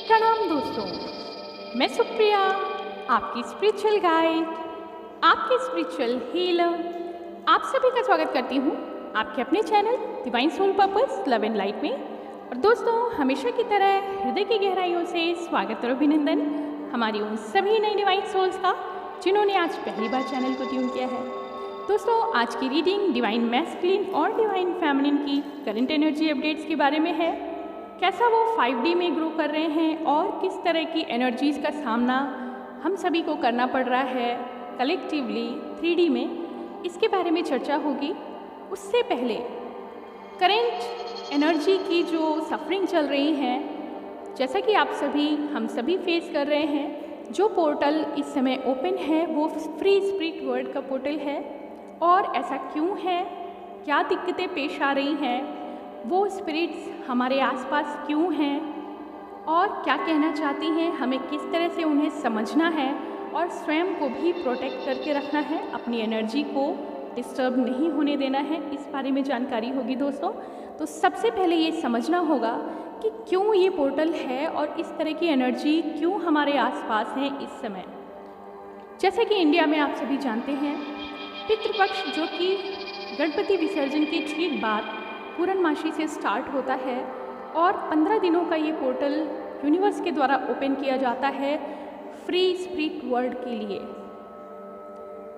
प्रणाम दोस्तों, मैं सुप्रिया, आपकी स्पिरिचुअल गाइड, आपकी स्पिरिचुअल हीलर। आप सभी का स्वागत करती हूँ आपके अपने channel divine soul purpose love and light में। और दोस्तों, हमेशा की तरह हृदय की गहराइयों से स्वागत और अभिनंदन हमारी उन सभी नई डिवाइन सोल्स का जिन्होंने आज पहली बार चैनल को ट्यून किया है। दोस्तों, आज की रीडिंग डिवाइन मैस्कुलिन और डिवाइन फेमिनिन की करंट एनर्जी अपडेट्स के बारे में है। कैसा वो 5D में ग्रो कर रहे हैं और किस तरह की एनर्जीज़ का सामना हम सभी को करना पड़ रहा है कलेक्टिवली 3D में, इसके बारे में चर्चा होगी। उससे पहले करेंट एनर्जी की जो सफरिंग चल रही है, जैसा कि आप सभी हम सभी फेस कर रहे हैं, जो पोर्टल इस समय ओपन है वो फ्री स्पिरिट वर्ल्ड का पोर्टल है। और ऐसा क्यों है, क्या दिक्कतें पेश आ रही हैं, वो स्पिरिट्स हमारे आसपास क्यों हैं और क्या कहना चाहती हैं, हमें किस तरह से उन्हें समझना है और स्वयं को भी प्रोटेक्ट करके रखना है, अपनी एनर्जी को डिस्टर्ब नहीं होने देना है, इस बारे में जानकारी होगी दोस्तों। तो सबसे पहले ये समझना होगा कि क्यों ये पोर्टल है और इस तरह की एनर्जी क्यों हमारे आसपास है इस समय। जैसे कि इंडिया में आप सभी जानते हैं, पितृपक्ष जो कि गणपति विसर्जन के ठीक बाद पूर्णमासी से स्टार्ट होता है और 15 दिनों का ये पोर्टल यूनिवर्स के द्वारा ओपन किया जाता है फ्री स्पिरिट वर्ल्ड के लिए।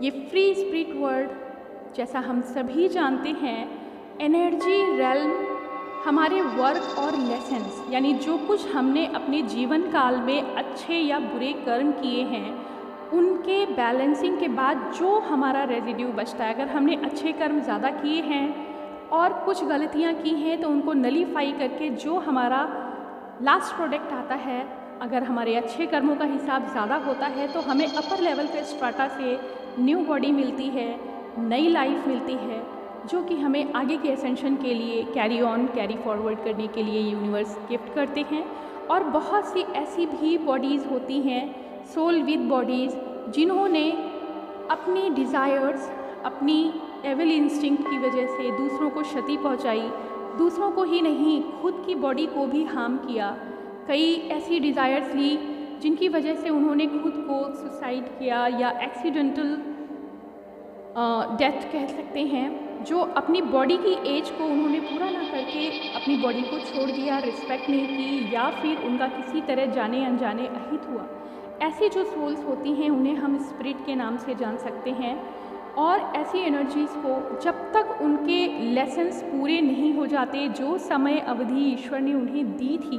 ये फ्री स्पिरिट वर्ल्ड, जैसा हम सभी जानते हैं, एनर्जी रेल्म हमारे वर्क और लेसन्स, यानी जो कुछ हमने अपने जीवन काल में अच्छे या बुरे कर्म किए हैं उनके बैलेंसिंग के बाद जो हमारा रेजिड्यू बचता है, अगर हमने अच्छे कर्म ज़्यादा किए हैं और कुछ गलतियां की हैं तो उनको नलीफाई करके जो हमारा लास्ट प्रोडक्ट आता है, अगर हमारे अच्छे कर्मों का हिसाब ज़्यादा होता है तो हमें अपर लेवल के स्ट्राटा से न्यू बॉडी मिलती है, नई लाइफ मिलती है, जो कि हमें आगे के एसेंशन के लिए कैरी फॉरवर्ड करने के लिए यूनिवर्स गिफ्ट करते हैं। और बहुत सी ऐसी भी बॉडीज़ होती हैं, सोल विद बॉडीज़, जिन्होंने अपनी डिज़ायर्स, अपनी एविल इंस्टिंक्ट की वजह से दूसरों को क्षति पहुंचाई, दूसरों को ही नहीं खुद की बॉडी को भी हार्म किया। कई ऐसी डिज़ायर्स ली जिनकी वजह से उन्होंने खुद को सुसाइड किया या एक्सीडेंटल डेथ कह सकते हैं, जो अपनी बॉडी की एज को उन्होंने पूरा ना करके अपनी बॉडी को छोड़ दिया, रिस्पेक्ट नहीं की, या फिर उनका किसी तरह जाने अनजाने अहित हुआ। ऐसी जो सोल्स होती हैं उन्हें हम स्पिरिट के नाम से जान सकते हैं। और ऐसी एनर्जीज़ को जब तक उनके लेसन्स पूरे नहीं हो जाते, जो समय अवधि ईश्वर ने उन्हें दी थी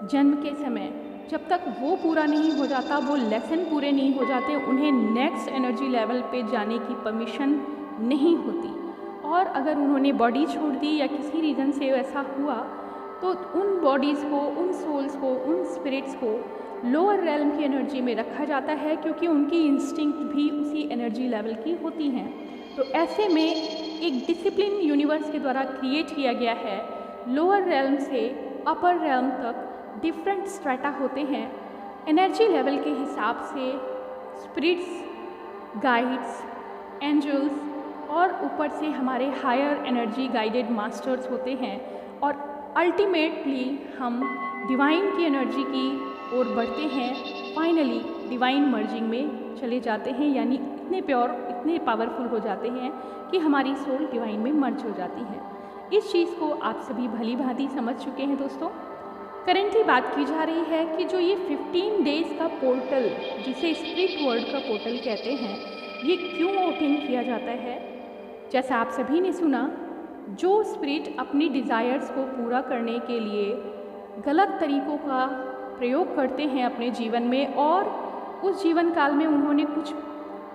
जन्म के समय, जब तक वो पूरा नहीं हो जाता, वो लेसन पूरे नहीं हो जाते, उन्हें नेक्स्ट एनर्जी लेवल पे जाने की परमिशन नहीं होती। और अगर उन्होंने बॉडी छोड़ दी या किसी रीज़न से ऐसा हुआ तो उन बॉडीज़ को, उन सोल्स को, उन स्पिरिट्स को लोअर रेल्म की एनर्जी में रखा जाता है, क्योंकि उनकी इंस्टिंक्ट भी उसी एनर्जी लेवल की होती हैं। तो ऐसे में एक डिसिप्लिन यूनिवर्स के द्वारा क्रिएट किया गया है। लोअर रेल्म से अपर रेल्म तक डिफरेंट स्ट्रेटा होते हैं, एनर्जी लेवल के हिसाब से स्पिरिट्स, गाइड्स, एंजल्स और ऊपर से हमारे हायर एनर्जी गाइडेड मास्टर्स होते हैं। और अल्टीमेटली हम डिवाइन की एनर्जी की और बढ़ते हैं, फाइनली डिवाइन मर्जिंग में चले जाते हैं, यानी इतने प्योर, इतने पावरफुल हो जाते हैं कि हमारी सोल डिवाइन में मर्ज हो जाती है। इस चीज़ को आप सभी भली भांति समझ चुके हैं दोस्तों। करेंटली बात की जा रही है कि जो ये 15 डेज़ का पोर्टल, जिसे स्पिरिट वर्ल्ड का पोर्टल कहते हैं, ये क्यों ओपन किया जाता है। जैसा आप सभी ने सुना, जो स्पिरिट अपनी डिज़ायर्स को पूरा करने के लिए गलत तरीक़ों का प्रयोग करते हैं अपने जीवन में, और उस जीवन काल में उन्होंने कुछ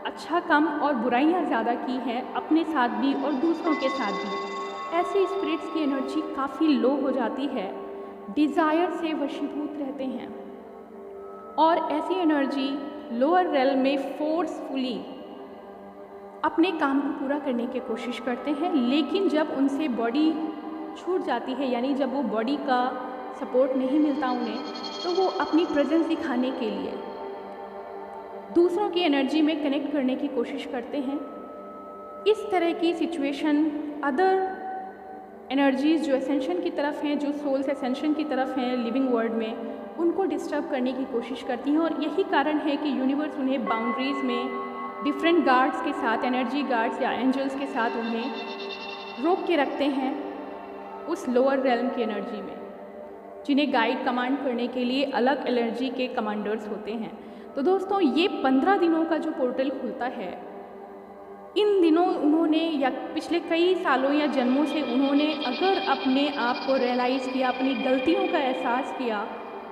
अच्छा कम और बुराइयां ज़्यादा की हैं अपने साथ भी और दूसरों के साथ भी, ऐसे स्पिरिट्स की एनर्जी काफ़ी लो हो जाती है, डिज़ायर से वशीभूत रहते हैं। और ऐसी एनर्जी लोअर रेल में फोर्सफुली अपने काम को पूरा करने की कोशिश करते हैं, लेकिन जब उनसे बॉडी छूट जाती है, यानी जब वो बॉडी का सपोर्ट नहीं मिलता उन्हें, तो वो अपनी प्रेजेंस दिखाने के लिए दूसरों की एनर्जी में कनेक्ट करने की कोशिश करते हैं। इस तरह की सिचुएशन अदर एनर्जीज़ जो एसेंशन की तरफ हैं, जो सोल्स एसेंशन की तरफ हैं लिविंग वर्ल्ड में, उनको डिस्टर्ब करने की कोशिश करती हैं। और यही कारण है कि यूनिवर्स उन्हें बाउंड्रीज़ में डिफरेंट गार्ड्स के साथ, एनर्जी गार्ड्स या एंजल्स के साथ उन्हें रोक के रखते हैं उस लोअर रेल्म की एनर्जी में, जिन्हें गाइड कमांड करने के लिए अलग एनर्जी के कमांडर्स होते हैं। तो दोस्तों, ये 15 दिनों का जो पोर्टल खुलता है, इन दिनों उन्होंने या पिछले कई सालों या जन्मों से उन्होंने अगर अपने आप को रियलाइज़ किया, अपनी गलतियों का एहसास किया,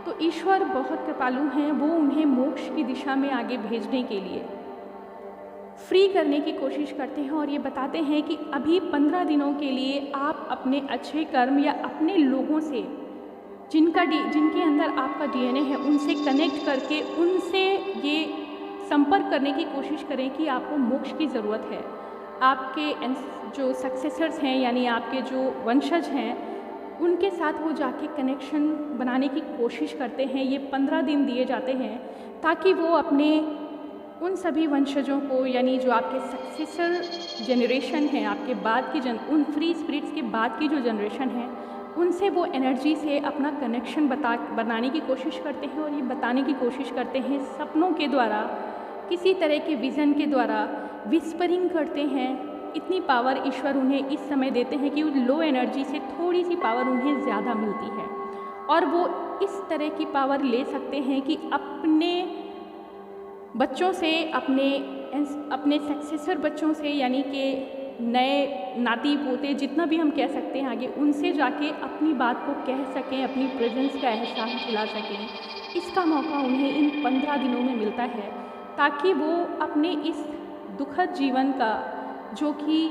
तो ईश्वर बहुत कृपालु हैं। वो उन्हें मोक्ष की दिशा में आगे भेजने के लिए फ्री करने की कोशिश करते हैं और ये बताते हैं कि अभी 15 दिनों के लिए आप अपने अच्छे कर्म या अपने लोगों से जिनके अंदर आपका डीएनए है उनसे कनेक्ट करके उनसे ये संपर्क करने की कोशिश करें कि आपको मोक्ष की ज़रूरत है। आपके जो सक्सेसर्स हैं यानी आपके जो वंशज हैं उनके साथ वो जाके कनेक्शन बनाने की कोशिश करते हैं। ये 15 दिन दिए जाते हैं ताकि वो अपने उन सभी वंशजों को यानी जो आपके सक्सेसर जनरेशन है, आपके बाद की उन फ्री स्पिरिट्स के बाद की जो जनरेशन है, उनसे वो एनर्जी से अपना कनेक्शन बनाने की कोशिश करते हैं। और ये बताने की कोशिश करते हैं सपनों के द्वारा, किसी तरह के विज़न के द्वारा विस्परिंग करते हैं। इतनी पावर ईश्वर उन्हें इस समय देते हैं कि लो एनर्जी से थोड़ी सी पावर उन्हें ज़्यादा मिलती है और वो इस तरह की पावर ले सकते हैं कि अपने बच्चों से, अपने सक्सेसर बच्चों से यानी कि नए नाती पोते जितना भी हम कह सकते हैं आगे, उनसे जाके अपनी बात को कह सकें, अपनी प्रेजेंस का एहसास दिला सकें। इसका मौका उन्हें इन 15 दिनों में मिलता है ताकि वो अपने इस दुखद जीवन का, जो कि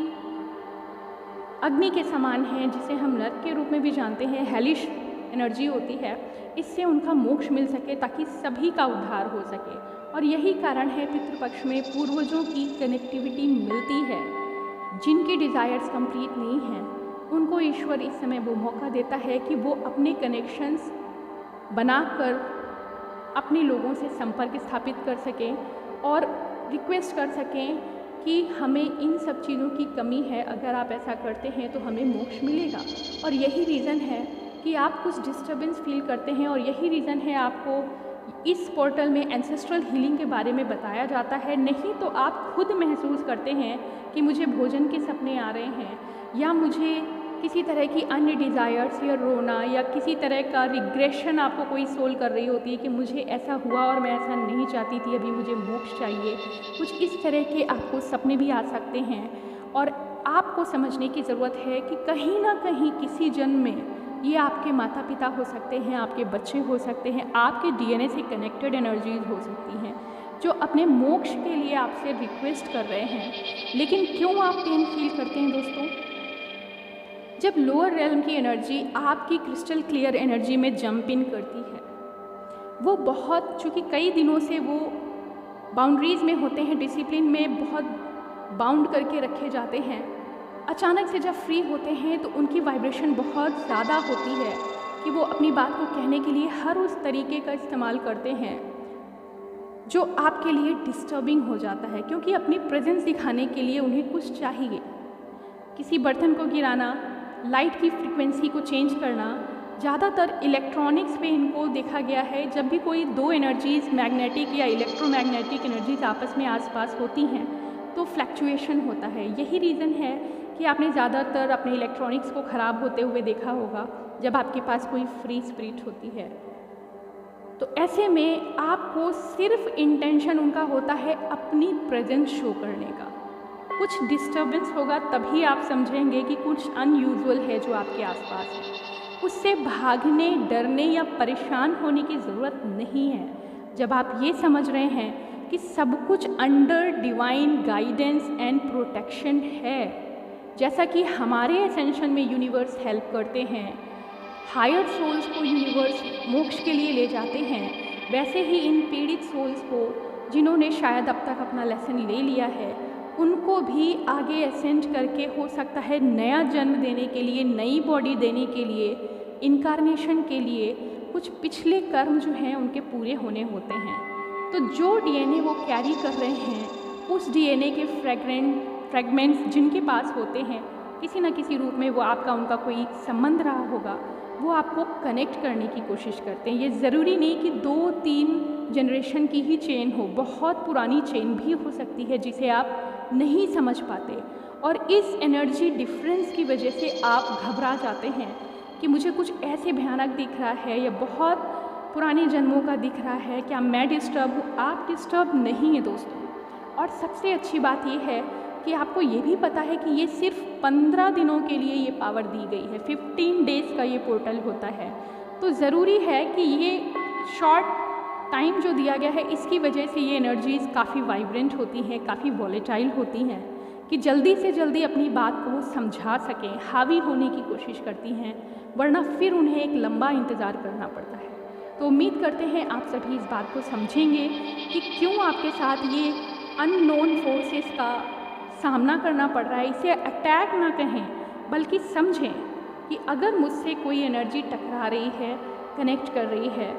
अग्नि के समान है, जिसे हम नरक के रूप में भी जानते हैं, हेलिश एनर्जी होती है, इससे उनका मोक्ष मिल सके ताकि सभी का उद्धार हो सके। और यही कारण है पितृपक्ष में पूर्वजों की कनेक्टिविटी मिलती है। जिनकी डिज़ायर्स कंप्लीट नहीं हैं उनको ईश्वर इस समय वो मौका देता है कि वो अपने कनेक्शंस बनाकर अपने लोगों से संपर्क स्थापित कर सकें और रिक्वेस्ट कर सकें कि हमें इन सब चीज़ों की कमी है, अगर आप ऐसा करते हैं तो हमें मोक्ष मिलेगा। और यही रीज़न है कि आप कुछ डिस्टर्बेंस फील करते हैं और यही रीज़न है आपको इस पोर्टल में एंसेस्ट्रल हीलिंग के बारे में बताया जाता है। नहीं तो आप खुद महसूस करते हैं कि मुझे भोजन के सपने आ रहे हैं या मुझे किसी तरह की अन्य डिज़ायर्स या रोना या किसी तरह का रिग्रेशन आपको कोई सोल कर रही होती है कि मुझे ऐसा हुआ और मैं ऐसा नहीं चाहती थी, अभी मुझे मोक्ष चाहिए। कुछ इस तरह के आपको सपने भी आ सकते हैं और आपको समझने की ज़रूरत है कि कहीं ना कहीं किसी जन्म में ये आपके माता पिता हो सकते हैं, आपके बच्चे हो सकते हैं, आपके डीएनए से कनेक्टेड एनर्जीज हो सकती हैं जो अपने मोक्ष के लिए आपसे रिक्वेस्ट कर रहे हैं। लेकिन क्यों आप पेन फील करते हैं दोस्तों? जब लोअर रेल्म की एनर्जी आपकी क्रिस्टल क्लियर एनर्जी में जंप इन करती है, वो बहुत, चूँकि कई दिनों से वो बाउंड्रीज़ में होते हैं, डिसिप्लिन में बहुत बाउंड करके रखे जाते हैं, अचानक से जब फ्री होते हैं तो उनकी वाइब्रेशन बहुत ज़्यादा होती है कि वो अपनी बात को कहने के लिए हर उस तरीके का इस्तेमाल करते हैं जो आपके लिए डिस्टर्बिंग हो जाता है, क्योंकि अपनी प्रेजेंस दिखाने के लिए उन्हें कुछ चाहिए। किसी बर्तन को गिराना, लाइट की फ्रीक्वेंसी को चेंज करना, ज़्यादातर इलेक्ट्रॉनिक्स पे इनको देखा गया है। जब भी कोई दो एनर्जीज़, मैग्नेटिक या इलेक्ट्रोमैग्नेटिक एनर्जीज आपस में आसपास होती हैं तो फ्लैक्चुएशन होता है। यही रीज़न है कि आपने ज़्यादातर अपने इलेक्ट्रॉनिक्स को ख़राब होते हुए देखा होगा जब आपके पास कोई फ्री स्पिरिट होती है। तो ऐसे में आपको सिर्फ इंटेंशन उनका होता है अपनी प्रेजेंस शो करने का। कुछ डिस्टर्बेंस होगा तभी आप समझेंगे कि कुछ अनयूजुअल है जो आपके आसपास है। उससे भागने, डरने या परेशान होने की ज़रूरत नहीं है। जब आप ये समझ रहे हैं कि सब कुछ under divine guidance and protection है, जैसा कि हमारे एसेंशन में यूनिवर्स हेल्प करते हैं, हायर सोल्स को यूनिवर्स मोक्ष के लिए ले जाते हैं, वैसे ही इन पीड़ित सोल्स को जिन्होंने शायद अब तक अपना लेसन ले लिया है, उनको भी आगे असेंड करके हो सकता है नया जन्म देने के लिए, नई बॉडी देने के लिए, इनकारनेशन के लिए कुछ पिछले कर्म जो हैं उनके पूरे होने होते हैं। तो जो डीएनए वो कैरी कर रहे हैं, उस डीएनए के फ्रैगमेंट्स जिनके पास होते हैं, किसी न किसी रूप में वो आपका उनका कोई संबंध रहा होगा, वो आपको कनेक्ट करने की कोशिश करते हैं। ये ज़रूरी नहीं कि 2-3 जनरेशन की ही चेन हो, बहुत पुरानी चेन भी हो सकती है जिसे आप नहीं समझ पाते, और इस एनर्जी डिफरेंस की वजह से आप घबरा जाते हैं कि मुझे कुछ ऐसे भयानक दिख रहा है या बहुत पुराने जन्मों का दिख रहा है, क्या मैं डिस्टर्ब हूँ? आप डिस्टर्ब नहीं है दोस्तों। और सबसे अच्छी बात ये है कि आपको ये भी पता है कि ये सिर्फ 15 दिनों के लिए ये पावर दी गई है, 15 डेज़ का ये पोर्टल होता है। तो ज़रूरी है कि ये शॉर्ट टाइम जो दिया गया है, इसकी वजह से ये एनर्जीज़ काफ़ी वाइब्रेंट होती हैं, काफ़ी वॉलेटाइल होती हैं, कि जल्दी से जल्दी अपनी बात को समझा सकें, हावी होने की कोशिश करती हैं, वरना फिर उन्हें एक लंबा इंतज़ार करना पड़ता है। तो उम्मीद करते हैं आप सभी इस बात को समझेंगे कि क्यों आपके साथ ये अननोन फोर्सेस का सामना करना पड़ रहा है। इसे अटैक ना कहें, बल्कि समझें कि अगर मुझसे कोई एनर्जी टकरा रही है, कनेक्ट कर रही है,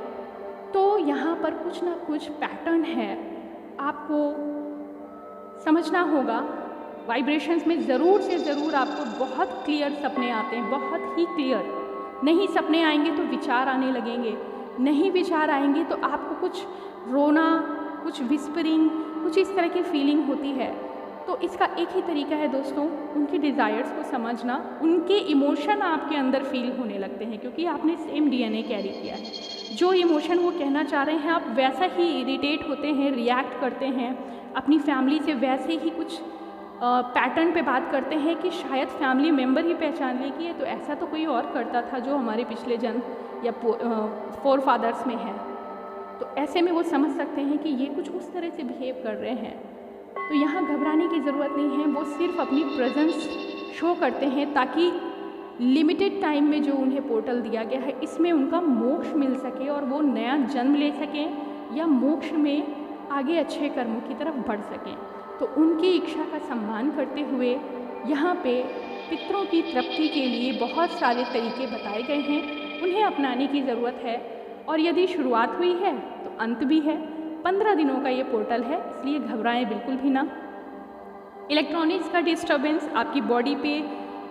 तो यहाँ पर कुछ ना कुछ पैटर्न है, आपको समझना होगा। वाइब्रेशंस में ज़रूर से ज़रूर आपको बहुत क्लियर सपने आते हैं, बहुत ही क्लियर। नहीं सपने आएंगे तो विचार आने लगेंगे, नहीं विचार आएंगे तो आपको कुछ रोना, कुछ विस्परिंग, कुछ इस तरह की फीलिंग होती है। तो इसका एक ही तरीका है दोस्तों, उनकी डिज़ायर्स को समझना, उनके इमोशन आपके अंदर फील होने लगते हैं, क्योंकि आपने सेम डीएनए कैरी किया है। जो इमोशन वो कहना चाह रहे हैं, आप वैसा ही इरिटेट होते हैं, रिएक्ट करते हैं, अपनी फैमिली से वैसे ही कुछ पैटर्न पे बात करते हैं कि शायद फैमिली मेम्बर ही पहचान ले कि ये तो ऐसा तो कोई और करता था जो हमारे पिछले जन्म या फोर फादर्स में है। तो ऐसे में वो समझ सकते हैं कि ये कुछ उस तरह से बिहेव कर रहे हैं। तो यहाँ घबराने की ज़रूरत नहीं है, वो सिर्फ अपनी प्रेजेंस शो करते हैं ताकि लिमिटेड टाइम में जो उन्हें पोर्टल दिया गया है, इसमें उनका मोक्ष मिल सके और वो नया जन्म ले सकें या मोक्ष में आगे अच्छे कर्मों की तरफ बढ़ सकें। तो उनकी इच्छा का सम्मान करते हुए यहाँ पे पितरों की तृप्ति के लिए बहुत सारे तरीके बताए गए हैं, उन्हें अपनाने की ज़रूरत है। और यदि शुरुआत हुई है तो अंत भी है। 15 दिनों का ये पोर्टल है, इसलिए घबराएं बिल्कुल भी ना। इलेक्ट्रॉनिक्स का डिस्टर्बेंस आपकी बॉडी पे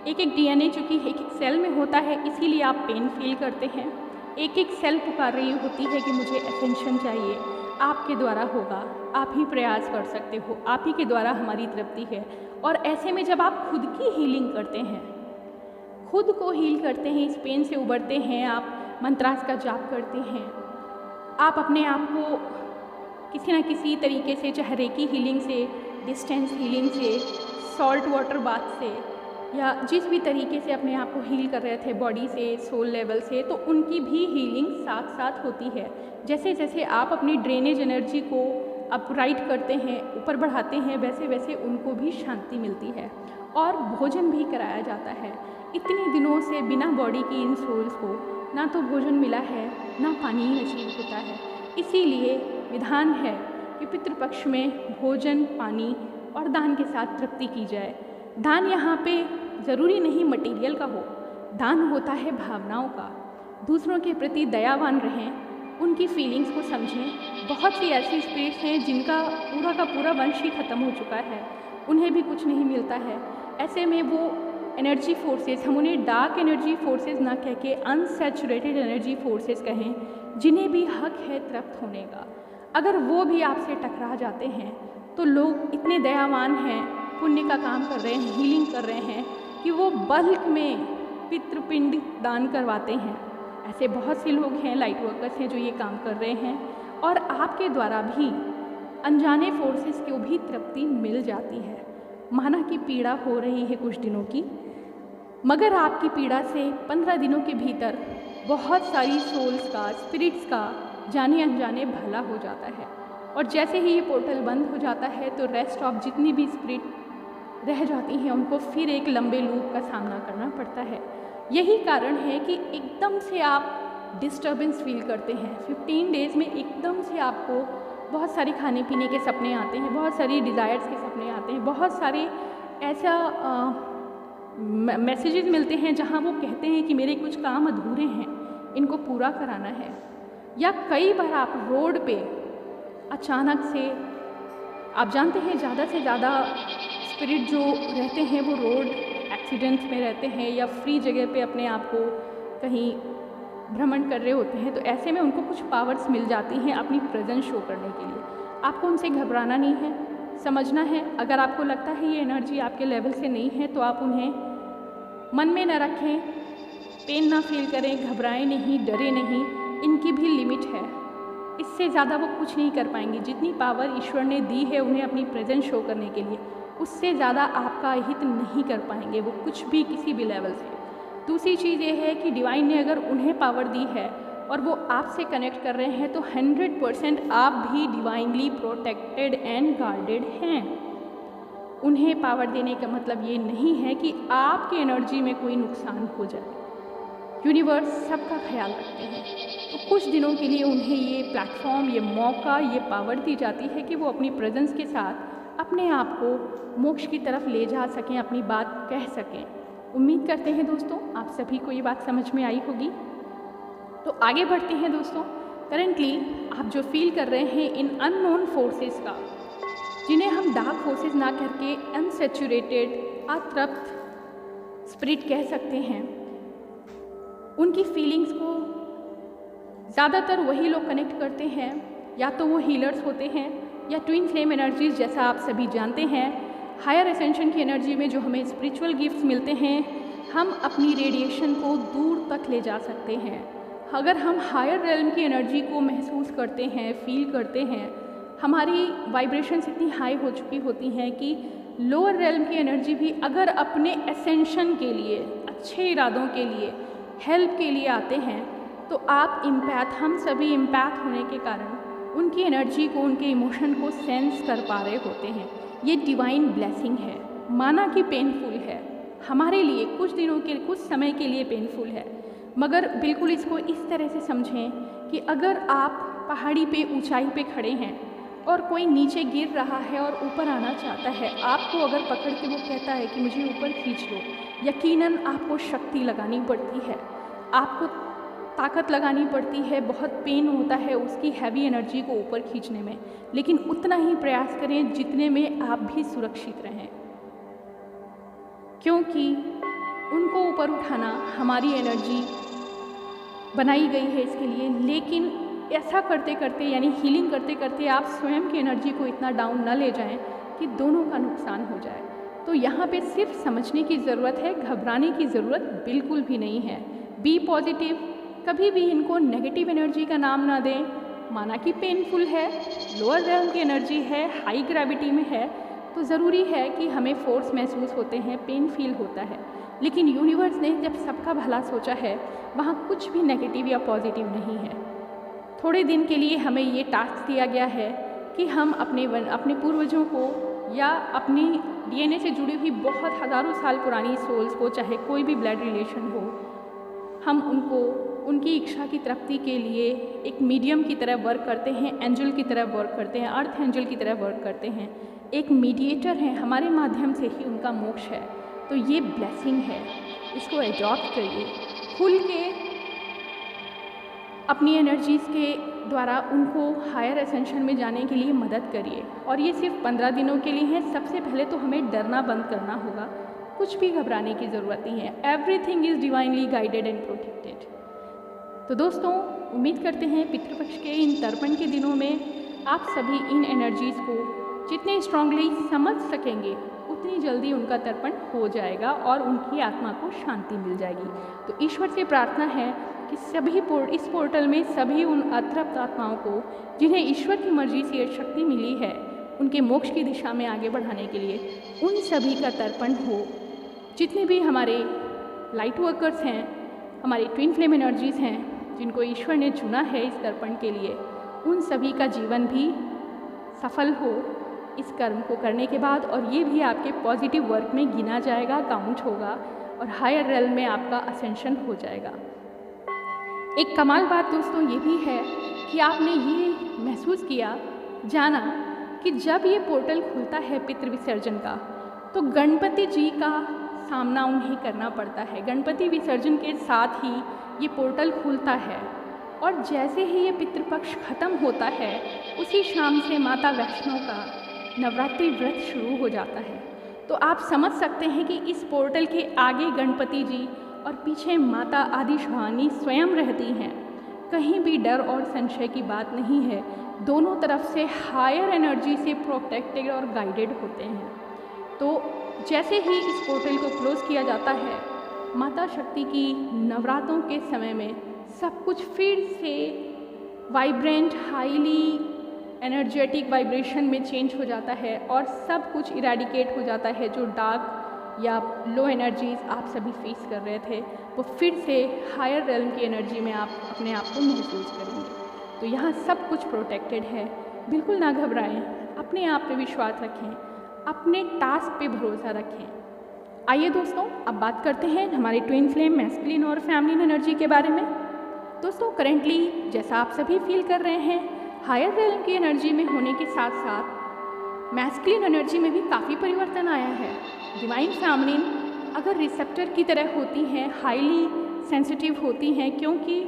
एक एक डीएनए चूँकि एक एक सेल में होता है, इसीलिए आप पेन फील करते हैं। एक एक सेल पुकार रही होती है कि मुझे अटेंशन चाहिए, आपके द्वारा होगा, आप ही प्रयास कर सकते हो, आप ही के द्वारा हमारी तृप्ति है। और ऐसे में जब आप खुद की हीलिंग करते हैं, खुद को हील करते हैं, इस पेन से उबरते हैं, आप मंत्रास का जाप करते हैं, आप अपने आप को किसी न किसी तरीके से, चाहे रेकी हीलिंग से, डिस्टेंस हीलिंग से, सॉल्ट वाटर बाथ से, या जिस भी तरीके से अपने आप को हील कर रहे थे बॉडी से, सोल लेवल से, तो उनकी भी हीलिंग साथ साथ होती है। जैसे जैसे आप अपनी ड्रेनेज एनर्जी को अपराइट करते हैं, ऊपर बढ़ाते हैं, वैसे वैसे उनको भी शांति मिलती है। और भोजन भी कराया जाता है। इतने दिनों से बिना बॉडी की इन सोल्स को ना तो भोजन मिला है, ना पानी नसीब होता है। इसीलिए विधान है कि पितृपक्ष में भोजन, पानी और दान के साथ तृप्ति की जाए। दान यहाँ पे ज़रूरी नहीं मटेरियल का हो, दान होता है भावनाओं का। दूसरों के प्रति दयावान रहें, उनकी फीलिंग्स को समझें। बहुत सी ऐसी स्पिरिट्स हैं जिनका पूरा का पूरा वंश ही ख़त्म हो चुका है, उन्हें भी कुछ नहीं मिलता है। ऐसे में वो एनर्जी फोर्सेस, हम उन्हें डार्क एनर्जी फोर्सेस ना कह के अनसैचुरेटेड एनर्जी फोर्सेस कहें, जिन्हें भी हक है तृप्त होने का। अगर वो भी आपसे टकरा जाते हैं तो लोग इतने दयावान हैं, पुण्य का काम कर रहे हैं, हीलिंग कर रहे हैं, कि वो बल्क में पितृपिंड दान करवाते हैं। ऐसे बहुत से लोग हैं, लाइट वर्कर्स हैं, जो ये काम कर रहे हैं। और आपके द्वारा भी अनजाने फोर्सेस को भी तृप्ति मिल जाती है। माना कि पीड़ा हो रही है कुछ दिनों की, मगर आपकी पीड़ा से 15 दिनों के भीतर बहुत सारी सोल्स का, स्पिरिट्स का जाने अनजाने भला हो जाता है। और जैसे ही ये पोर्टल बंद हो जाता है तो रेस्ट ऑफ जितनी भी स्पिरिट रह जाती हैं, उनको फिर एक लंबे लूप का सामना करना पड़ता है। यही कारण है कि एकदम से आप डिस्टर्बेंस फील करते हैं। 15 डेज़ में एकदम से आपको बहुत सारे खाने पीने के सपने आते हैं, बहुत सारी डिज़ायर्स के सपने आते हैं, बहुत सारे ऐसा मैसेजेस मिलते हैं जहां वो कहते हैं कि मेरे कुछ काम अधूरे हैं, इनको पूरा कराना है। या कई बार आप रोड पे अचानक से, आप जानते हैं ज़्यादा से ज़्यादा स्पिरिट जो रहते हैं वो रोड एक्सीडेंट्स में रहते हैं या फ्री जगह पे अपने आप को कहीं भ्रमण कर रहे होते हैं, तो ऐसे में उनको कुछ पावर्स मिल जाती हैं अपनी प्रेजेंस शो करने के लिए। आपको उनसे घबराना नहीं है, समझना है। अगर आपको लगता है ये एनर्जी आपके लेवल से नहीं है तो आप उन्हें मन में न रखें, पेन ना फील करें, घबराएं नहीं, डरे नहीं। इनकी भी लिमिट है, इससे ज़्यादा वो कुछ नहीं कर पाएंगी। जितनी पावर ईश्वर ने दी है उन्हें अपनी प्रेजेंस शो करने के लिए, उससे ज़्यादा आपका हित नहीं कर पाएंगे वो कुछ भी, किसी भी लेवल से। दूसरी चीज़ ये है कि डिवाइन ने अगर उन्हें पावर दी है और वो आपसे कनेक्ट कर रहे हैं तो 100% आप भी डिवाइनली प्रोटेक्टेड एंड गार्डेड हैं। उन्हें पावर देने का मतलब ये नहीं है कि आपकी एनर्जी में कोई नुकसान हो जाए। यूनिवर्स सबका ख्याल रखते हैं, तो कुछ दिनों के लिए उन्हें ये प्लेटफॉर्म, ये मौका, ये पावर दी जाती है कि वो अपनी प्रेजेंस के साथ अपने आप को मोक्ष की तरफ ले जा सकें, अपनी बात कह सकें। उम्मीद करते हैं दोस्तों आप सभी को ये बात समझ में आई होगी। तो आगे बढ़ते हैं दोस्तों। करंटली आप जो फील कर रहे हैं इन अननोन फोर्सेस का, जिन्हें हम डार्क फोर्सेस ना करके अनसेचुरेटेड, अतृप्त स्पिरिट कह सकते हैं, उनकी फीलिंग्स को ज़्यादातर वही लोग कनेक्ट करते हैं, या तो वो हीलर्स होते हैं या ट्विन फ्लेम एनर्जीज, जैसा आप सभी जानते हैं। हायर एसेंशन की एनर्जी में जो हमें स्पिरिचुअल गिफ्ट्स मिलते हैं, हम अपनी रेडिएशन को दूर तक ले जा सकते हैं। अगर हम हायर रेल्म की एनर्जी को महसूस करते हैं, फील करते हैं, हमारी वाइब्रेशंस इतनी हाई हो चुकी होती हैं कि लोअर रेल्म की एनर्जी भी अगर अपने एसेंशन के लिए, अच्छे इरादों के लिए, हेल्प के लिए आते हैं, तो आप इम्पैथ, हम सभी इम्पैथ होने के कारण उनकी एनर्जी को, उनके इमोशन को सेंस कर पा रहे होते हैं। ये डिवाइन ब्लेसिंग है। माना कि पेनफुल है हमारे लिए, कुछ दिनों के, कुछ समय के लिए पेनफुल है, मगर बिल्कुल इसको इस तरह से समझें कि अगर आप पहाड़ी पे, ऊंचाई पे खड़े हैं और कोई नीचे गिर रहा है और ऊपर आना चाहता है, आपको अगर पकड़ के वो कहता है कि मुझे ऊपर खींच लो, यकीनन आपको शक्ति लगानी पड़ती है, आपको ताकत लगानी पड़ती है, बहुत पेन होता है उसकी हैवी एनर्जी को ऊपर खींचने में, लेकिन उतना ही प्रयास करें जितने में आप भी सुरक्षित रहें, क्योंकि उनको ऊपर उठाना हमारी एनर्जी बनाई गई है इसके लिए। लेकिन ऐसा करते करते, यानी हीलिंग करते करते, आप स्वयं की एनर्जी को इतना डाउन न ले जाएं कि दोनों का नुकसान हो जाए। तो यहाँ पे सिर्फ समझने की ज़रूरत है, घबराने की ज़रूरत बिल्कुल भी नहीं है। बी पॉजिटिव, कभी भी इनको नेगेटिव एनर्जी का नाम ना दें। माना कि पेनफुल है, लोअर रेल्म की एनर्जी है, हाई ग्रेविटी में है, तो ज़रूरी है कि हमें फोर्स महसूस होते हैं, पेन फील होता है, लेकिन यूनिवर्स ने जब सबका भला सोचा है, वहाँ कुछ भी नेगेटिव या पॉजिटिव नहीं है। थोड़े दिन के लिए हमें ये टास्क दिया गया है कि हम अपने पूर्वजों को या अपनी डीएनए से जुड़ी हुई बहुत हज़ारों साल पुरानी सोल्स को, चाहे कोई भी ब्लड रिलेशन हो, हम उनको उनकी इच्छा की तृप्ति के लिए एक मीडियम की तरह वर्क करते हैं, एंजल की तरह वर्क करते हैं, अर्थ एंजल की तरह वर्क करते हैं, एक मीडिएटर हैं, हमारे माध्यम से ही उनका मोक्ष है। तो ये ब्लेसिंग है, इसको अडॉप्ट करिए, खुल के अपनी एनर्जीज़ के द्वारा उनको हायर एसेंशन में जाने के लिए मदद करिए। और ये सिर्फ 15 दिनों के लिए है। सबसे पहले तो हमें डरना बंद करना होगा, कुछ भी घबराने की ज़रूरत नहीं है। Everything is divinely guided and protected. तो दोस्तों, उम्मीद करते हैं पितृपक्ष के इन तर्पण के दिनों में आप सभी इन एनर्जीज़ को जितने स्ट्रांगली समझ सकेंगे, उतनी जल्दी उनका तर्पण हो जाएगा और उनकी आत्मा को शांति मिल जाएगी। तो ईश्वर से प्रार्थना है कि सभी इस पोर्टल में सभी उन अतृप्त आत्माओं को, जिन्हें ईश्वर की मर्जी से शक्ति मिली है उनके मोक्ष की दिशा में आगे बढ़ाने के लिए, उन सभी का तर्पण हो। जितने भी हमारे लाइट वर्कर्स हैं, हमारे ट्विन फ्लेम एनर्जीज़ हैं, जिनको ईश्वर ने चुना है इस तर्पण के लिए, उन सभी का जीवन भी सफल हो इस कर्म को करने के बाद, और ये भी आपके पॉजिटिव वर्क में गिना जाएगा, काउंट होगा, और हायर रेल्म में आपका असेंशन हो जाएगा। एक कमाल बात दोस्तों ये भी है कि आपने ये महसूस किया, जाना कि जब ये पोर्टल खुलता है पितृ विसर्जन का, तो गणपति जी का सामना उन्हें करना पड़ता है। गणपति विसर्जन के साथ ही ये पोर्टल खुलता है, और जैसे ही ये पितृपक्ष खत्म होता है, उसी शाम से माता वैष्णो का नवरात्रि व्रत शुरू हो जाता है। तो आप समझ सकते हैं कि इस पोर्टल के आगे गणपति जी और पीछे माता आदि भवानी स्वयं रहती हैं। कहीं भी डर और संशय की बात नहीं है। दोनों तरफ से हायर एनर्जी से प्रोटेक्टेड और गाइडेड होते हैं। तो जैसे ही इस पोर्टल को क्लोज़ किया जाता है, माता शक्ति की नवरात्रों के समय में सब कुछ फिर से वाइब्रेंट, हाईली एनर्जेटिक वाइब्रेशन में चेंज हो जाता है और सब कुछ इरेडिकेट हो जाता है। जो डार्क या लो एनर्जीज आप सभी फेस कर रहे थे, वो फिर से हायर रेल्म की एनर्जी में आप अपने आप को महसूस करेंगे। तो यहाँ सब कुछ प्रोटेक्टेड है। बिल्कुल ना घबराएं, अपने आप पे विश्वास रखें, अपने टास्क पे भरोसा रखें। आइए दोस्तों, अब बात करते हैं हमारे ट्विन फ्लेम मैस्कुलिन और फेमिनिन एनर्जी के बारे में। दोस्तों, करेंटली जैसा आप सभी फील कर रहे हैं, हायर रेल्म की एनर्जी में होने के साथ साथ मैस्कुलिन एनर्जी में भी काफ़ी परिवर्तन आया है। डिवाइन फेमिनिन अगर रिसेप्टर की तरह होती हैं, हाईली सेंसिटिव होती हैं, क्योंकि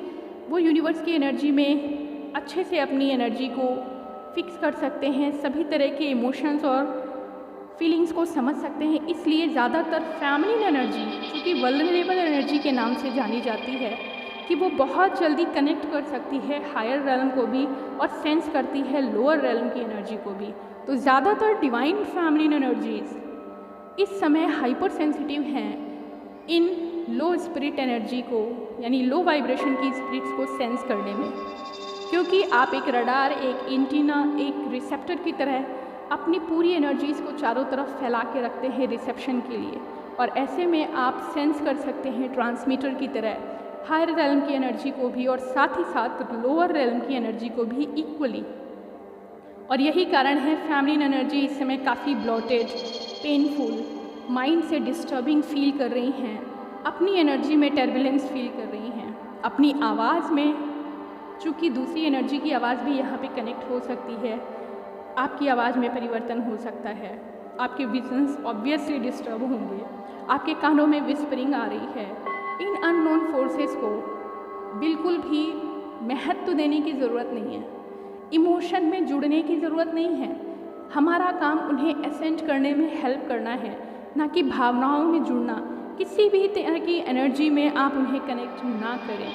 वो यूनिवर्स की एनर्जी में अच्छे से अपनी एनर्जी को फिक्स कर सकते हैं, सभी तरह के इमोशंस और फीलिंग्स को समझ सकते हैं। इसलिए ज़्यादातर फेमिनिन एनर्जी, क्योंकि वल्नरेबल एनर्जी के नाम से जानी जाती है, कि वो बहुत जल्दी कनेक्ट कर सकती है हायर रेल्म को भी और सेंस करती है लोअर रेल्म की एनर्जी को भी। तो ज़्यादातर डिवाइन फेमिनिन एनर्जीज इस समय हाइपर सेंसिटिव हैं इन लो स्पिरिट एनर्जी को, यानी लो वाइब्रेशन की स्पिरिट्स को सेंस करने में, क्योंकि आप एक रडार, एक एंटीना, एक रिसेप्टर की तरह अपनी पूरी एनर्जीज़ को चारों तरफ फैला के रखते हैं रिसेप्शन के लिए। और ऐसे में आप सेंस कर सकते हैं ट्रांसमीटर की तरह हायर रेल्म की एनर्जी को भी और साथ ही साथ लोअर रेल्म की एनर्जी को भी इक्वली। और यही कारण है फेमिनिन एनर्जी इस समय काफ़ी ब्लॉटेड, पेनफुल, माइंड से डिस्टर्बिंग फील कर रही हैं, अपनी एनर्जी में टर्बुलेंस फील कर रही हैं, अपनी आवाज़ में, चूँकि दूसरी एनर्जी की आवाज़ भी यहाँ पे कनेक्ट हो सकती है, आपकी आवाज़ में परिवर्तन हो सकता है, आपके विजन्स ऑब्वियसली डिस्टर्ब होंगे, आपके कानों में विस्परिंग आ रही है। इन अननोन फोर्सेस को बिल्कुल भी महत्व देने की ज़रूरत नहीं है, इमोशन में जुड़ने की ज़रूरत नहीं है। हमारा काम उन्हें एसेंट करने में हेल्प करना है, ना कि भावनाओं में जुड़ना। किसी भी तरह की एनर्जी में आप उन्हें कनेक्ट ना करें।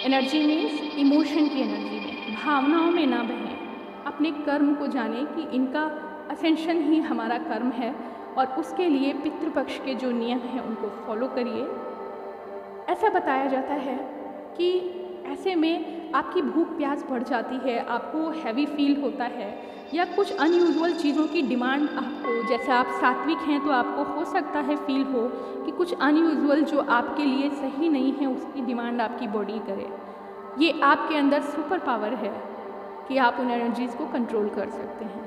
एनर्जी मीन्स इमोशन की एनर्जी में, भावनाओं में ना बहें। अपने कर्म को जानें कि इनका असेंशन ही हमारा कर्म है और उसके लिए पितृपक्ष के जो नियम हैं उनको फॉलो करिए। ऐसा बताया जाता है कि ऐसे में आपकी भूख प्यास बढ़ जाती है, आपको हैवी फील होता है, या कुछ अनयूजुअल चीज़ों की डिमांड आपको, जैसे आप सात्विक हैं तो आपको हो सकता है फील हो कि कुछ अनयूजुअल जो आपके लिए सही नहीं है उसकी डिमांड आपकी बॉडी करे। ये आपके अंदर सुपर पावर है कि आप उन एनर्जीज़ को कंट्रोल कर सकते हैं।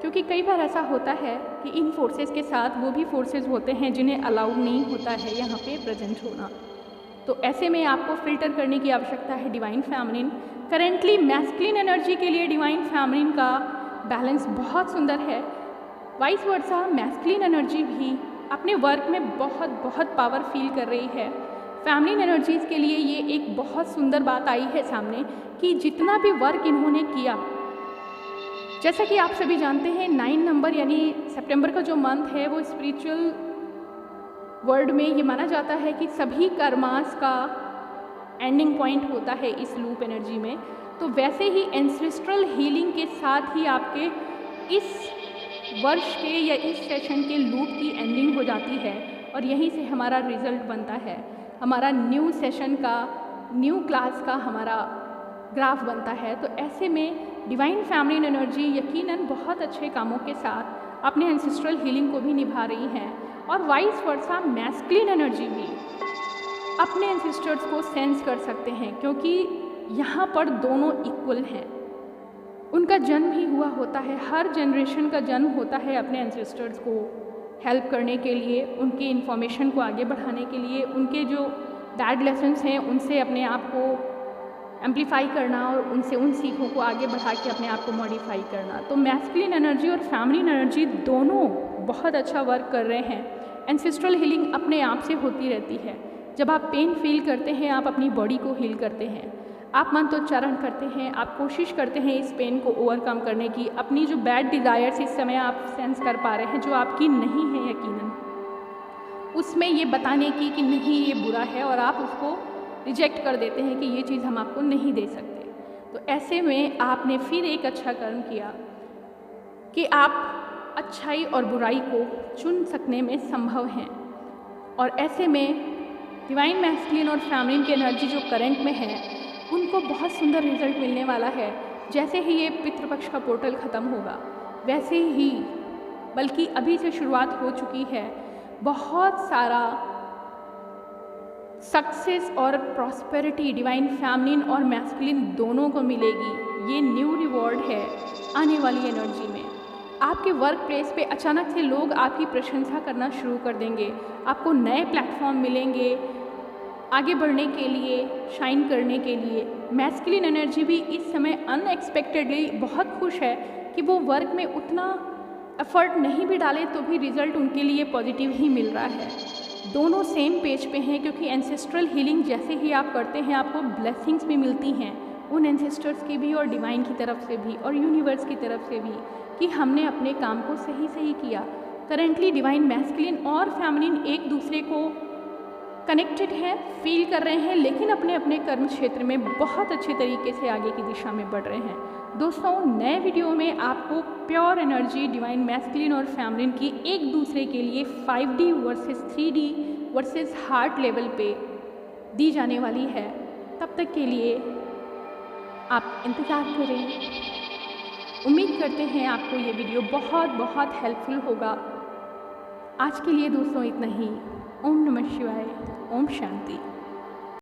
क्योंकि कई बार ऐसा होता है कि इन फोर्सेस के साथ वो भी फोर्सेस होते हैं जिन्हें अलाउड नहीं होता है यहाँ पे प्रेजेंट होना। तो ऐसे में आपको फिल्टर करने की आवश्यकता है divine feminine. Currently masculine energy के लिए डिवाइन फेमिनिन का बैलेंस बहुत सुंदर है। वाइस वर्सा मैस्कुलिन एनर्जी भी अपने वर्क में बहुत बहुत पावर फील कर रही है। फेमिनिन एनर्जीज़ के लिए ये एक बहुत सुंदर बात आई है सामने कि जितना भी वर्क इन्होंने किया, जैसा कि आप सभी जानते हैं 9 नंबर यानी सितंबर का जो मंथ है वो स्पिरिचुअल वर्ल्ड में ये माना जाता है कि सभी कर्मास का एंडिंग पॉइंट होता है इस लूप एनर्जी में। तो वैसे ही एंसेस्ट्रल हीलिंग के साथ ही आपके इस वर्ष के या इस सेशन के लूप की एंडिंग हो जाती है और यहीं से हमारा रिजल्ट बनता है, हमारा न्यू सेशन का, न्यू क्लास का हमारा ग्राफ बनता है। तो ऐसे में डिवाइन फेमिनिन एनर्जी यकीनन बहुत अच्छे कामों के साथ अपने एंसेस्ट्रल हीलिंग को भी निभा रही हैं और वाइस वर्सा मैस्कुलिन एनर्जी भी अपने एंसेस्टर्स को सेंस कर सकते हैं, क्योंकि यहाँ पर दोनों इक्वल हैं। उनका जन्म ही हुआ होता है, हर जनरेशन का जन्म होता है अपने एंसेस्टर्स को हेल्प करने के लिए, उनकी इन्फॉर्मेशन को आगे बढ़ाने के लिए, उनके जो बैड लेसन्स हैं उनसे अपने आप को एम्पलीफाई करना और उनसे उन सीखों को आगे बढ़ा के अपने आप को मॉडिफाई करना। तो मैस्कुलिन एनर्जी और फेमिनिन एनर्जी दोनों बहुत अच्छा वर्क कर रहे हैं। एंसेस्ट्रल हीलिंग अपने आप से होती रहती है। जब आप पेन फील करते हैं, आप अपनी बॉडी को हील करते हैं, आप मंत्रोच्चारण करते हैं, आप कोशिश करते हैं इस पेन को ओवरकम करने की। अपनी जो बैड डिज़ायर्स इस समय आप सेंस कर पा रहे हैं जो आपकी नहीं है यकीनन, उसमें ये बताने की कि नहीं ये बुरा है, और आप उसको रिजेक्ट कर देते हैं कि ये चीज़ हम आपको नहीं दे सकते। तो ऐसे में आपने फिर एक अच्छा कर्म किया कि आप अच्छाई और बुराई को चुन सकने में संभव हैं। और ऐसे में डिवाइन मैस्कुलिन और फेमिनिन की एनर्जी जो करंट में है, उनको बहुत सुंदर रिजल्ट मिलने वाला है। जैसे ही ये पितृपक्ष का पोर्टल ख़त्म होगा, वैसे ही, बल्कि अभी से शुरुआत हो चुकी है, बहुत सारा सक्सेस और प्रॉस्पेरिटी डिवाइन फेमिनिन और मैस्कुलिन दोनों को मिलेगी। ये न्यू रिवॉर्ड है आने वाली एनर्जी में। आपके वर्क प्लेस पे अचानक से लोग आपकी प्रशंसा करना शुरू कर देंगे, आपको नए प्लेटफॉर्म मिलेंगे आगे बढ़ने के लिए, शाइन करने के लिए। मैस्कुलिन एनर्जी भी इस समय अनएक्सपेक्टेडली बहुत खुश है कि वो वर्क में उतना एफर्ट नहीं भी डाले तो भी रिजल्ट उनके लिए पॉजिटिव ही मिल रहा है। दोनों सेम पेज पे हैं, क्योंकि एंसेस्ट्रल हीलिंग जैसे ही आप करते हैं आपको ब्लेसिंग्स भी मिलती हैं उन एंसेस्टर्स की भी, और डिवाइन की तरफ से भी, और यूनिवर्स की तरफ से भी, कि हमने अपने काम को सही किया। करेंटली डिवाइन मैस्कुलिन और फेमिनिन एक दूसरे को कनेक्टेड है, फील कर रहे हैं, लेकिन अपने अपने कर्म क्षेत्र में बहुत अच्छे तरीके से आगे की दिशा में बढ़ रहे हैं। दोस्तों, नए वीडियो में आपको प्योर एनर्जी डिवाइन मैस्कुलिन और फेमिनिन की एक दूसरे के लिए 5D versus 3D versus heart level पे दी जाने वाली है। तब तक के लिए आप इंतज़ार करें। उम्मीद करते हैं आपको ये वीडियो बहुत बहुत हेल्पफुल होगा। आज के लिए दोस्तों इतना ही। ओम नमः शिवाय। ओम शांति।